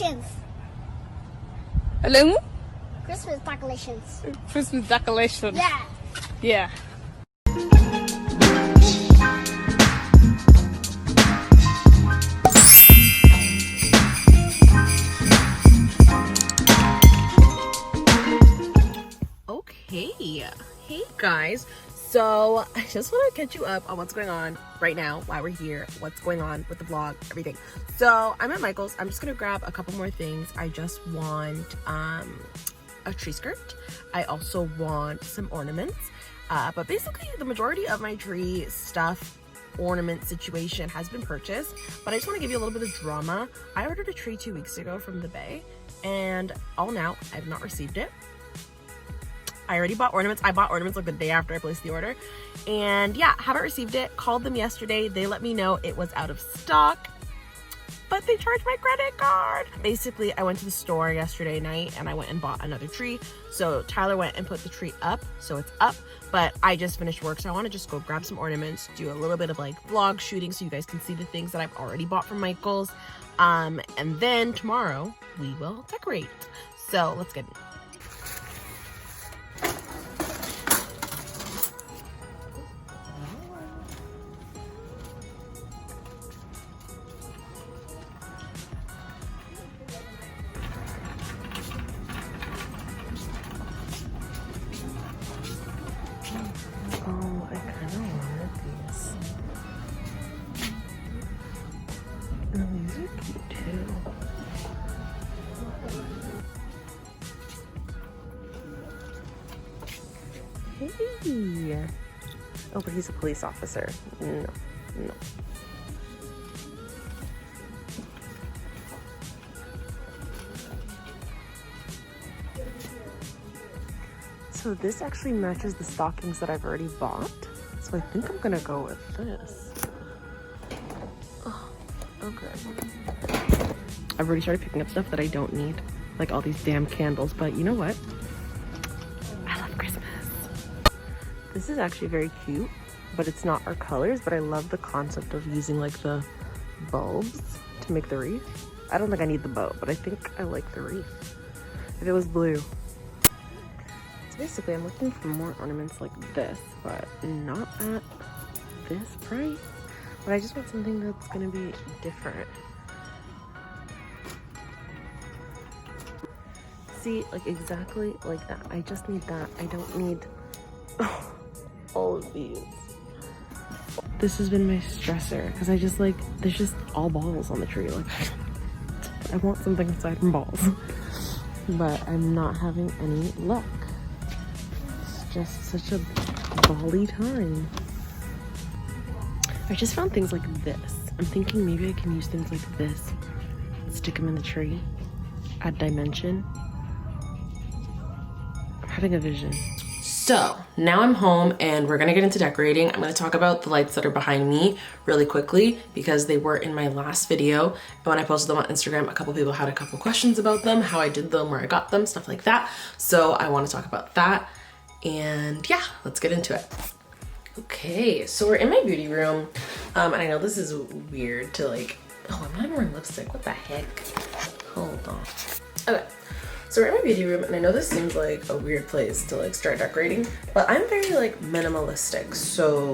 decorations. Hello? Christmas decorations. Christmas decoration. Yeah. Yeah. Okay. Hey guys. So I just want to catch you up on what's going on right now, why we're here, what's going on with the vlog, everything. So I'm at Michael's. I'm just gonna grab a couple more things. I just want a tree skirt. I also want some ornaments. But basically the majority of my tree stuff, ornament situation has been purchased. But I just want to give you a little bit of drama. I ordered a tree 2 weeks ago from the Bay, and all now I've not received it. I already bought ornaments. I bought ornaments like the day after I placed the order. And yeah, haven't received it. Called them yesterday. They let me know it was out of stock, but they charged my credit card. Basically, I went to the store yesterday night and I went and bought another tree. So Tyler went and put the tree up. So it's up, but I just finished work. So I want to just go grab some ornaments, do a little bit of like vlog shooting so you guys can see the things that I've already bought from Michael's. And then tomorrow we will decorate. So let's get it. Oh, I kind of wanted these. Oh, these are cute too. Hey! Oh, but he's a police officer. No, no. So this actually matches the stockings that I've already bought. So I think I'm gonna go with this. Oh, okay. I've already started picking up stuff that I don't need, like all these damn candles, but you know what? I love Christmas. This is actually very cute, but it's not our colors, but I love the concept of using like the bulbs to make the wreath. I don't think I need the bow, but I think I like the wreath. If it was blue. Basically, I'm looking for more ornaments like this, but not at this price. But I just want something that's gonna be different. See, like exactly like that. I just need that. I don't need all of these. This has been my stressor because I just like, there's just all balls on the tree. Like, I want something aside from balls, but I'm not having any luck. Just such a bally time. I just found things like this. I'm thinking maybe I can use things like this, stick them in the tree, add dimension. I'm having a vision. So now I'm home and we're gonna get into decorating. I'm gonna talk about the lights that are behind me really quickly because they were in my last video. And when I posted them on Instagram, a couple people had a couple questions about them, how I did them, where I got them, stuff like that. So I wanna talk about that. And yeah, let's get into it. Okay, so we're in my beauty room. And I know this is weird to like, oh, I'm not even wearing lipstick. What the heck? Hold on. Okay, so we're in my beauty room and I know this seems like a weird place to like start decorating, but I'm very like minimalistic. So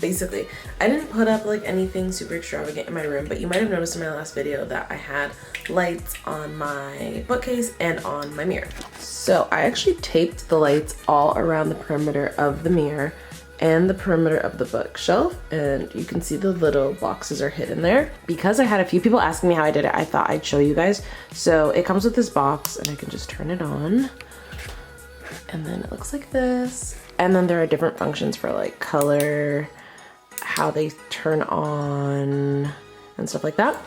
basically, I didn't put up like anything super extravagant in my room, but you might have noticed in my last video that I had lights on my bookcase and on my mirror. So I actually taped the lights all around the perimeter of the mirror and the perimeter of the bookshelf, and you can see the little boxes are hidden there. Because I had a few people asking me how I did it, I thought I'd show you guys. So it comes with this box and I can just turn it on. And then it looks like this. And then there are different functions for like color, how they turn on and stuff like that.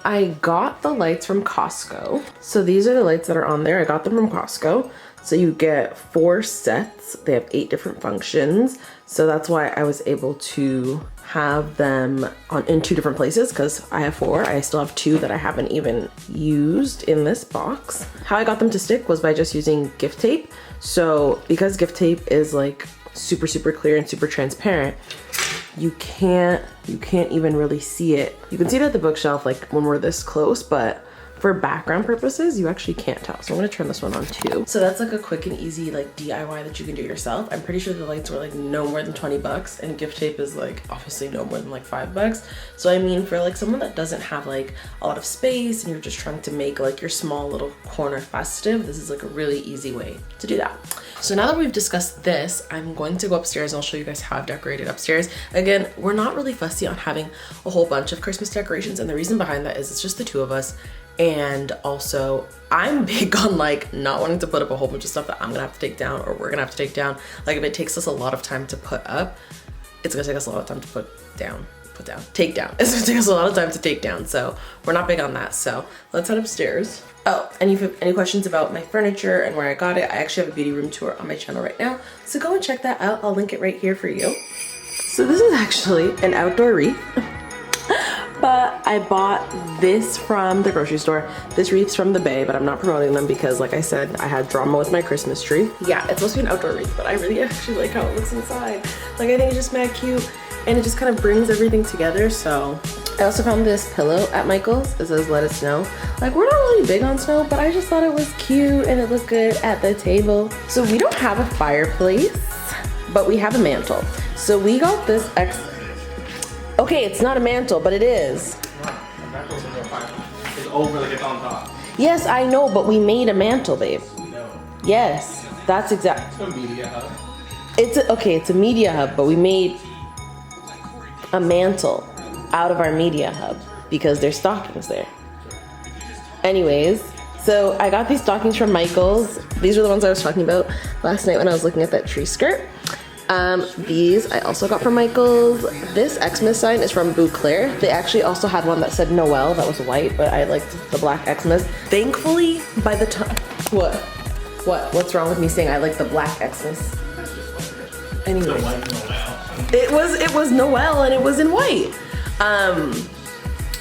I got the lights from Costco. So these are the lights that are on there. I got them from Costco. So you get 4 sets. They have 8 different functions. So that's why I was able to have them in 2 different places because I have 4. I still have 2 that I haven't even used in this box. How I got them to stick was by just using gift tape. So because gift tape is like super clear and super transparent, you can't even really see it. You can see it at the bookshelf like when we're this close, but for background purposes, you actually can't tell. So I'm gonna turn this one on too. So that's like a quick and easy like DIY that you can do yourself. I'm pretty sure the lights were like no more than 20 bucks and gift tape is like obviously no more than like $5. So I mean, for like someone that doesn't have like a lot of space and you're just trying to make like your small little corner festive, this is like a really easy way to do that. So now that we've discussed this, I'm going to go upstairs and I'll show you guys how I've decorated upstairs. Again, we're not really fussy on having a whole bunch of Christmas decorations, and the reason behind that is it's just the two of us. And also I'm big on like not wanting to put up a whole bunch of stuff that I'm gonna have to take down or we're gonna have to take down. Like if it takes us a lot of time to put up, it's gonna take us a lot of time to take down. It's gonna take us a lot of time to take down. So we're not big on that. So let's head upstairs. Oh, and if you have any questions about my furniture and where I got it, I actually have a beauty room tour on my channel right now. So go and check that out. I'll link it right here for you. So this is actually an outdoor wreath. But I bought this from the grocery store. This wreath's from the Bay, but I'm not promoting them because like I said, I had drama with my Christmas tree. Yeah, it's supposed to be an outdoor wreath, but I really actually like how it looks inside. Like I think it's just mad cute and it just kind of brings everything together. So I also found this pillow at Michael's. It says let it snow. Like we're not really big on snow, but I just thought it was cute and it looked good at the table. So we don't have a fireplace, but we have a mantle. So we got this okay, it's not a mantle, but it is. It's over like it's on top. Yes, I know, but we made a mantle, babe. No. Yes, that's exact. It's a media hub. It's a media hub, but we made a mantle out of our media hub because there's stockings there. Anyways, so I got these stockings from Michael's. These are the ones I was talking about last night when I was looking at that tree skirt. These I also got from Michael's. This Xmas sign is from Bouclair. They actually also had one that said Noel that was white, but I liked the black Xmas. Thankfully, by the time, what's wrong with me saying I like the black Xmas? Anyway, it was Noel and it was in white.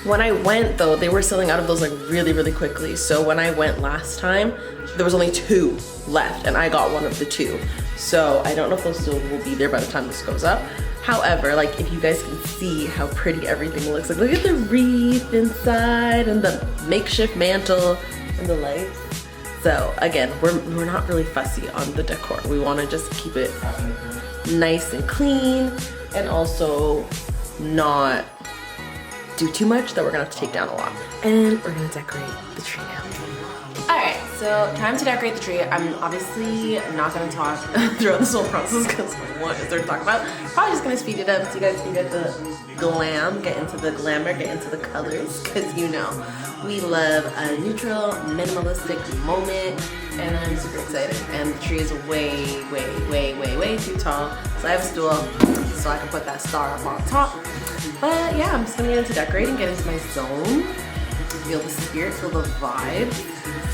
When I went though, they were selling out of those like really quickly. So when I went last time, there was only 2 left and I got one of the 2. So I don't know if those still will be there by the time this goes up. However, like if you guys can see how pretty everything looks, like look at the wreath inside and the makeshift mantle and the lights. So again, we're not really fussy on the decor. We want to just keep it nice and clean and also not do too much that we're gonna have to take down a lot. And we're gonna decorate the tree now. Alright, so time to decorate the tree. I'm obviously not gonna talk throughout this whole process because what is there to talk about? Probably just gonna speed it up so you guys can get the glam, get into the glamour, get into the colors, because you know, we love a neutral, minimalistic moment, and I'm super excited. And the tree is way too tall. So I have a stool so I can put that star up on top. But yeah, I'm just gonna get into decorating, get into my zone, feel the spirit, feel the vibe.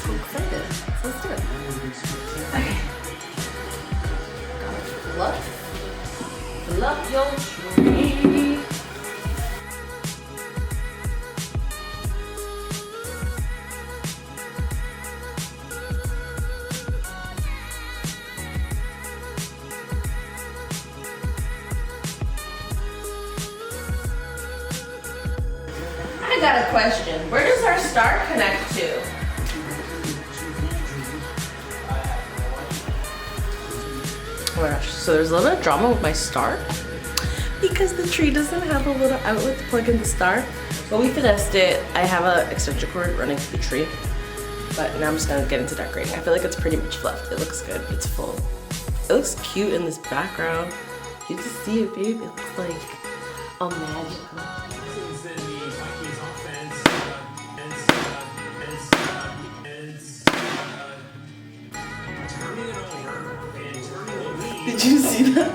I'm excited. So let's do it. Okay. Gotta fluff your tree. I got a question. Where does our star connect to? Oh my gosh, so there's a little bit of drama with my star because the tree doesn't have a little outlet to plug in the star. But we finessed it. I have an extension cord running through the tree. But now I'm just gonna get into decorating. I feel like it's pretty much fluffed. It looks good, it's full. It looks cute in this background. You can see it, babe. It looks like all magical. Did you see that?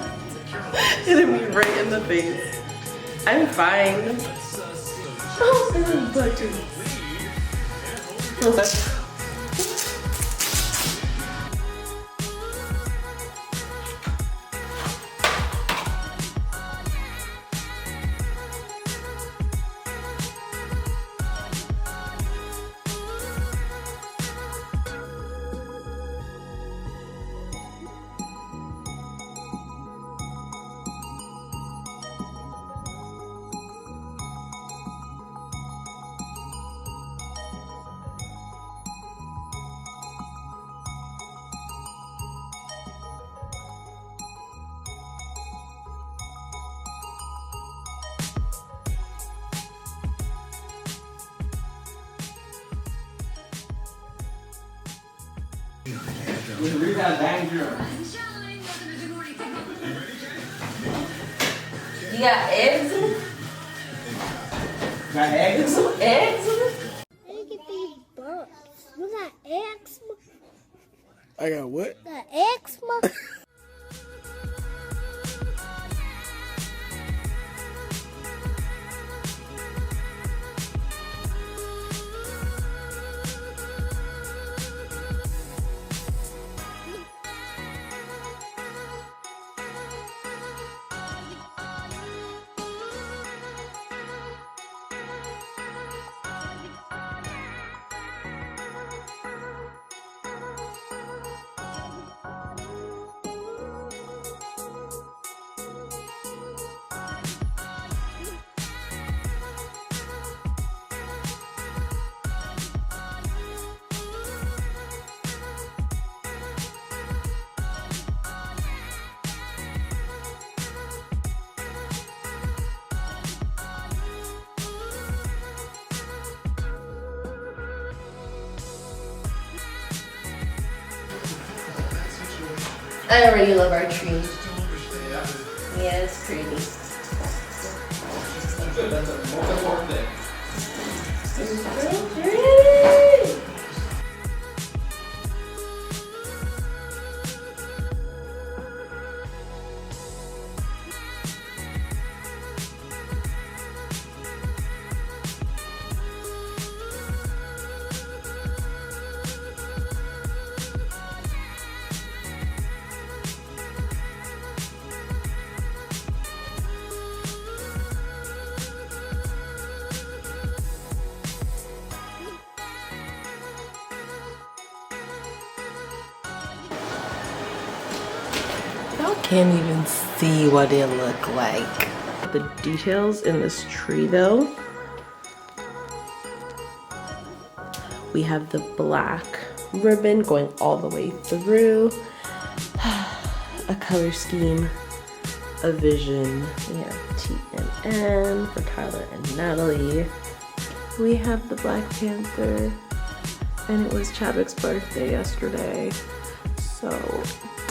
It hit me right in the face. I'm fine. Oh, I'm buttered. Okay. Read that danger. You got eggs? Got eggs? Eggs? Where you get these bugs? You got eczema? I got what? The eczema? I already love our tree. Yeah, it's pretty. That's good. That's the most important thing. It's so pretty. I can't even see what it look like. The details in this tree though. We have the black ribbon going all the way through. A color scheme, a vision. We have T and N for Tyler and Natalie. We have the Black Panther, and it was Chadwick's birthday yesterday, so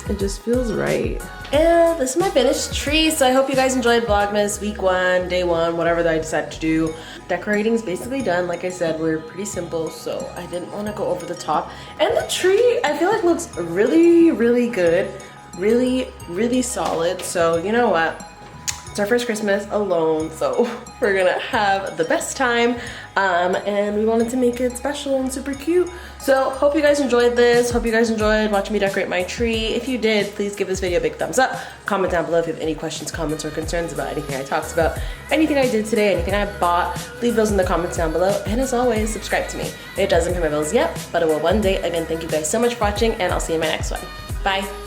it just feels right. And this is my finished tree, so I hope you guys enjoyed Vlogmas week 1, day 1, whatever I decided to do. Decorating is basically done. Like I said, we're pretty simple, so I didn't want to go over the top. And the tree, I feel like looks really, really good. Really, really solid. So you know what? It's our first Christmas alone, so we're gonna have the best time. And we wanted to make it special and super cute. So hope you guys enjoyed this. Hope you guys enjoyed watching me decorate my tree. If you did, please give this video a big thumbs up. Comment down below if you have any questions, comments, or concerns about anything I talked about, anything I did today, anything I bought. Leave those in the comments down below. And as always, subscribe to me. It doesn't pay my bills yet, but it will one day. Again, thank you guys so much for watching, and I'll see you in my next one. Bye.